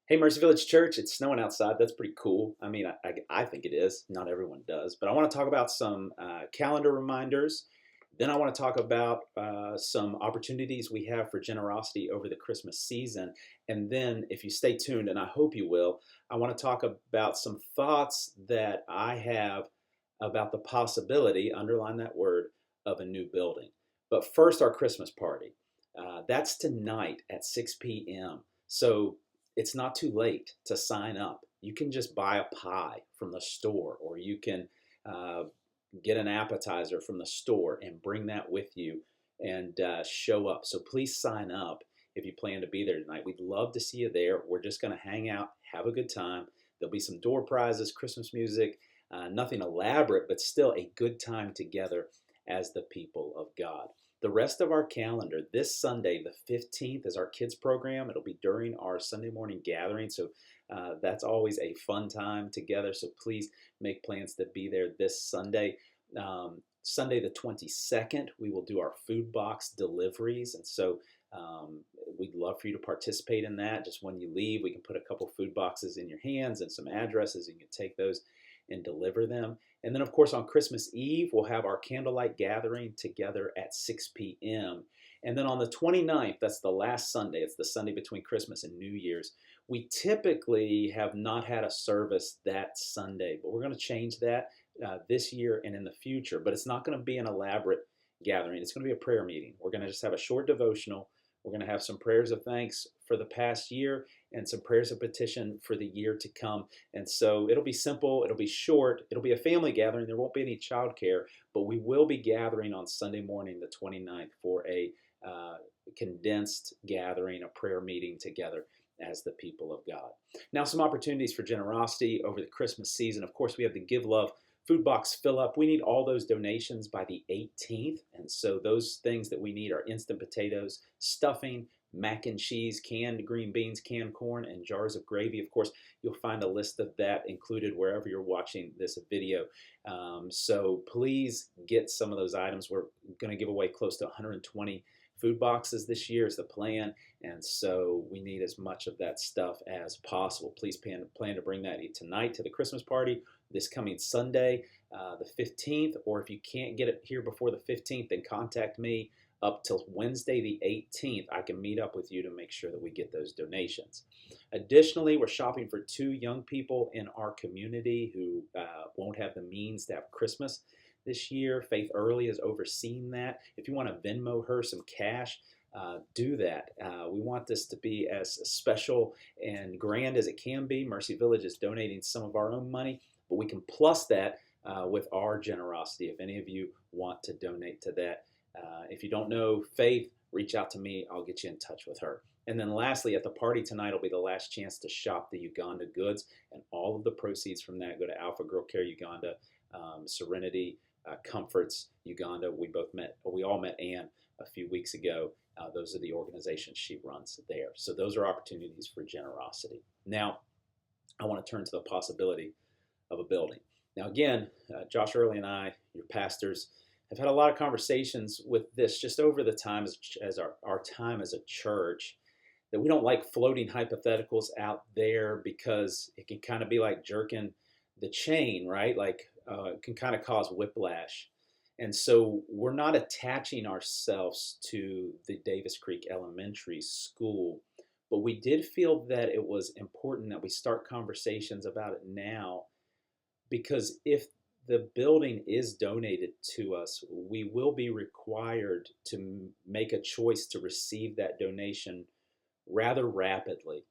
Hey, Mercy Village Church, it's snowing outside. That's pretty cool. I mean, I think it is. Not everyone does. But I want to talk about some calendar reminders. Then I want to talk about some opportunities we have for generosity over the Christmas season. And then, if you stay tuned, and I hope you will, I want to talk about some thoughts that I have about the possibility, underline that word, of a new building. But first, our Christmas party. That's tonight at 6 p.m. So it's not too late to sign up. You can just buy a pie from the store, or you can uh, get an appetizer from the store and bring that with you and show up. So please sign up if you plan to be there tonight. We'd love to see you there. We're just going to hang out, have a good time. There'll be some door prizes, Christmas music, nothing elaborate, but still a good time together as the people of God. The rest of our calendar, this Sunday, the 15th, is our kids program. It'll be during our Sunday morning gathering. So that's always a fun time together. So please make plans to be there this Sunday. Sunday, the 22nd, we will do our food box deliveries. And so we'd love for you to participate in that. Just when you leave, we can put a couple food boxes in your hands and some addresses. And you can take those and deliver them. And then, of course, on Christmas Eve, we'll have our candlelight gathering together at 6 p.m. And then on the 29th, that's the last Sunday, it's the Sunday between Christmas and New Year's, we typically have not had a service that Sunday, but we're going to change that this year and in the future. But it's not going to be an elaborate gathering. It's going to be a prayer meeting. We're going to just have a short devotional. We're going to have some prayers of thanks for the past year and some prayers of petition for the year to come. And so it'll be simple, it'll be short, it'll be a family gathering. There won't be any childcare, but we will be gathering on Sunday morning, the 29th, for a condensed gathering, a prayer meeting together as the people of God. Now, some opportunities for generosity over the Christmas season. Of course, we have the Give Love food box fill up. We need all those donations by the 18th. And so those things that we need are instant potatoes, stuffing, mac and cheese, canned green beans, canned corn, and jars of gravy. Of course, you'll find a list of that included wherever you're watching this video. So please get some of those items. We're going to give away close to 120 food boxes this year is the plan, and so we need as much of that stuff as possible. Please plan to bring that tonight to the Christmas party, this coming Sunday, the 15th, or if you can't get it here before the 15th, then contact me up till Wednesday the 18th. I can meet up with you to make sure that we get those donations. Additionally, we're shopping for 2 young people in our community who won't have the means to have Christmas this year. Faith Early is overseeing that. If you want to Venmo her some cash, do that. We want this to be as special and grand as it can be. Mercy Village is donating some of our own money, but we can plus that with our generosity if any of you want to donate to that. If you don't know Faith, reach out to me. I'll get you in touch with her. And then lastly, at the party tonight will be the last chance to shop the Uganda goods, and all of the proceeds from that go to Alpha Girl Care Uganda, Serenity, Comforts Uganda. We all met Anne a few weeks ago. Those are the organizations she runs there. So those are opportunities for generosity. Now, I want to turn to the possibility of a building. Now, again, Josh Early and I, your pastors, have had a lot of conversations with this just over the time as our time as a church, that we don't like floating hypotheticals out there because it can kind of be like jerking the chain, right? Like it can kind of cause whiplash. And so we're not attaching ourselves to the Davis Creek Elementary School, but we did feel that it was important that we start conversations about it now, because if the building is donated to us, we will be required to make a choice to receive that donation rather rapidly.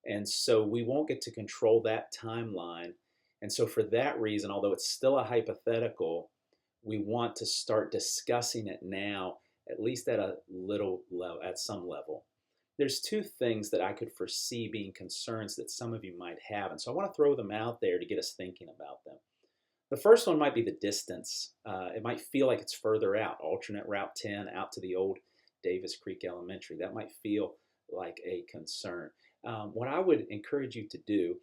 And so we won't get to control that timeline. And so for that reason, although it's still a hypothetical, we want to start discussing it now, at least at a little level, at some level. There's 2 things that I could foresee being concerns that some of you might have. And so I want to throw them out there to get us thinking about them. The first one might be the distance. It might feel like it's further out, alternate Route 10 out to the old Davis Creek Elementary. That might feel like a concern. What I would encourage you to do,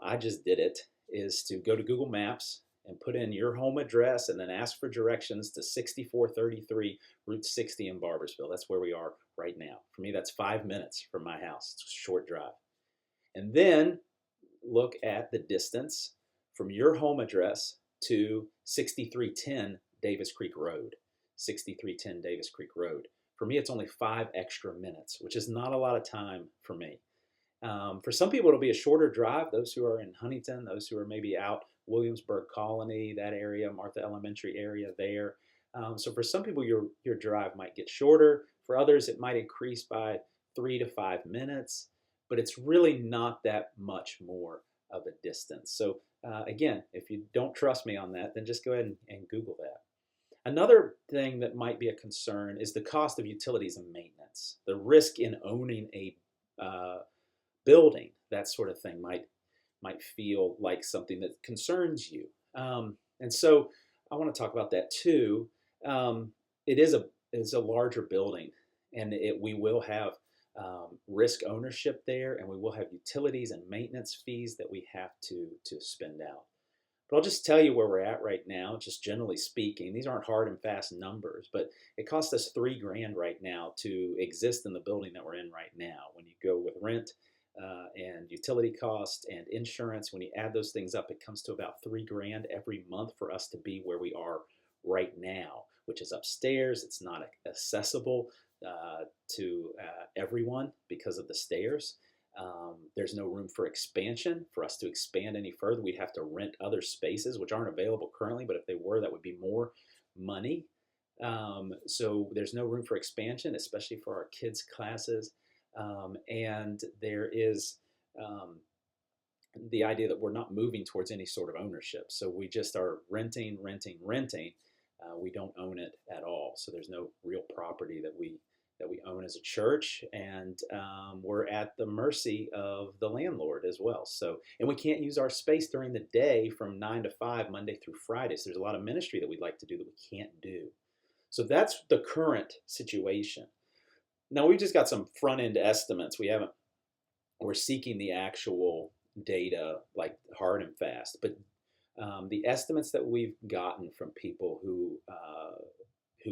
I just did it, is to go to Google Maps and put in your home address and then ask for directions to 6433 Route 60 in Barbersville. That's where we are right now. For me, that's 5 minutes from my house. It's a short drive. And then look at the distance from your home address to 6310 Davis Creek Road. 6310 Davis Creek Road. For me, it's only 5 extra minutes, which is not a lot of time for me. For some people, it'll be a shorter drive. Those who are in Huntington, those who are maybe out Williamsburg Colony, that area, Martha Elementary area there. So for some people, your drive might get shorter. For others, it might increase by 3 to 5 minutes, but it's really not that much more of a distance. So again, if you don't trust me on that, then just go ahead and Google that. Another thing that might be a concern is the cost of utilities and maintenance. The risk in owning a building, that sort of thing might feel like something that concerns you. And so I want to talk about that too. It is a larger building, and we will have risk ownership there, and we will have utilities and maintenance fees that we have to spend out. But I'll just tell you where we're at right now, just generally speaking. These aren't hard and fast numbers, but it costs us $3,000 right now to exist in the building that we're in right now. When you go with rent and utility cost and insurance, when you add those things up, it comes to about $3,000 every month for us to be where we are right now, which is upstairs. It's not accessible to everyone because of the stairs. There's no room for expansion. For us to expand any further, we'd have to rent other spaces, which aren't available currently, but if they were, that would be more money. So there's no room for expansion, especially for our kids' classes. And there is the idea that we're not moving towards any sort of ownership. So we just are renting. We don't own it at all. So there's no real property that we own as a church, and we're at the mercy of the landlord as well. So, and we can't use our space during the day from 9 to 5, Monday through Friday. So there's a lot of ministry that we'd like to do that we can't do. So that's the current situation. Now we've just got some front end estimates. We're seeking the actual data like hard and fast, but the estimates that we've gotten from people who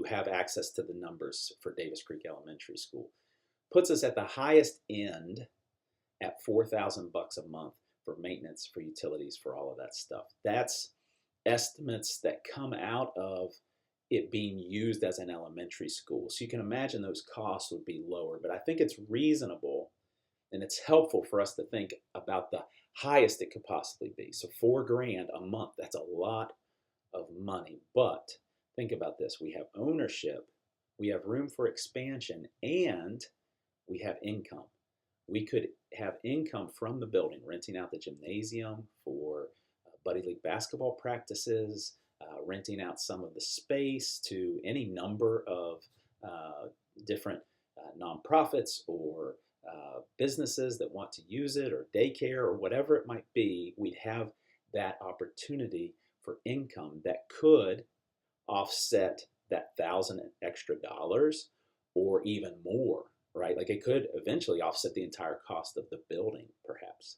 have access to the numbers for Davis Creek Elementary School puts us at the highest end at $4,000 a month for maintenance, for utilities, for all of that stuff. That's estimates that come out of it being used as an elementary school. So you can imagine those costs would be lower, but I think it's reasonable and it's helpful for us to think about the highest it could possibly be. So $4,000 a month, that's a lot of money, but think about this. We have ownership, we have room for expansion, and we have income. We could have income from the building, renting out the gymnasium for Buddy League basketball practices, renting out some of the space to any number of different nonprofits or businesses that want to use it, or daycare, or whatever it might be. We'd have that opportunity for income that could offset that $1,000 extra dollars or even more, right? Like it could eventually offset the entire cost of the building, perhaps.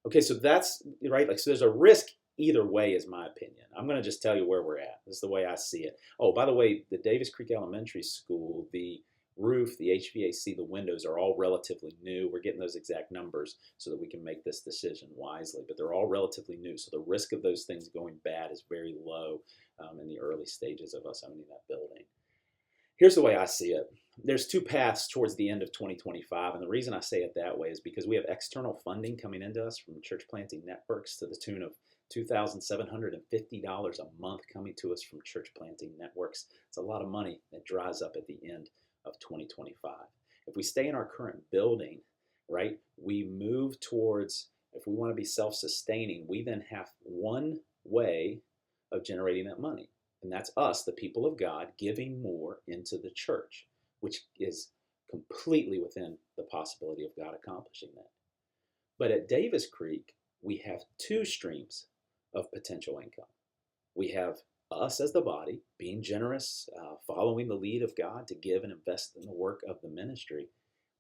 Okay, so that's right. Like, so there's a risk either way, is my opinion. I'm going to just tell you where we're at. This is the way I see it. Oh, by the way, the Davis Creek Elementary School, the roof, the HVAC, the windows are all relatively new. We're getting those exact numbers so that we can make this decision wisely, but they're all relatively new. So the risk of those things going bad is very low in the early stages of us owning that building. Here's the way I see it. There's two paths towards the end of 2025, and the reason I say it that way is because we have external funding coming into us from church planting networks to the tune of $2,750 a month coming to us from church planting networks. It's a lot of money that dries up at the end of 2025. If we stay in our current building, right, we move towards, if we want to be self-sustaining, we then have one way of generating that money. And that's us, the people of God, giving more into the church, which is completely within the possibility of God accomplishing that. But at Davis Creek, we have two streams of potential income. We have us as the body being generous, following the lead of God to give and invest in the work of the ministry.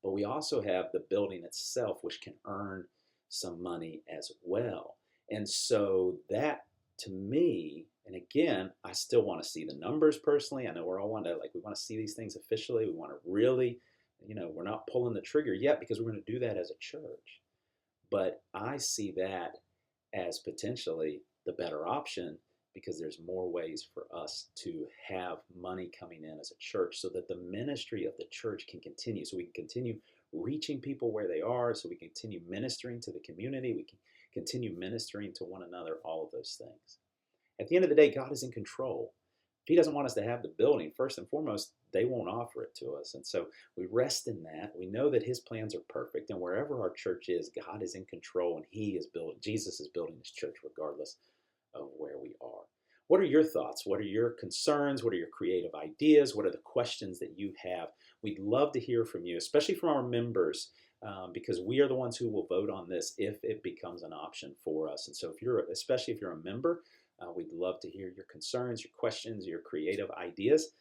But we also have the building itself, which can earn some money as well. And so that, to me, and again, I still want to see the numbers personally. I know we're all we want to see these things officially. We want to really, we're not pulling the trigger yet because we're going to do that as a church. But I see that as potentially the better option because there's more ways for us to have money coming in as a church so that the ministry of the church can continue. So we can continue reaching people where they are, so we can continue ministering to the community, we can continue ministering to one another, all of those things. At the end of the day, God is in control. If He doesn't want us to have the building, first and foremost, they won't offer it to us. And so we rest in that. We know that His plans are perfect. And wherever our church is, God is in control and He is building, Jesus is building His church regardless of where we are. What are your thoughts? What are your concerns? What are your creative ideas? What are the questions that you have? We'd love to hear from you, especially from our members, because we are the ones who will vote on this if it becomes an option for us. And so, especially if you're a member, we'd love to hear your concerns, your questions, your creative ideas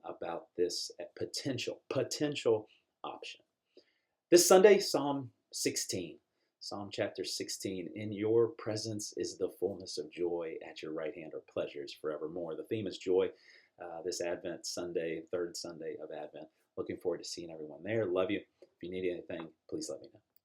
about this potential option. This Sunday, Psalm 16. Psalm chapter 16, in your presence is the fullness of joy, at your right hand are pleasures forevermore. The theme is joy this Advent Sunday, third Sunday of Advent. Looking forward to seeing everyone there. Love you. If you need anything, please let me know.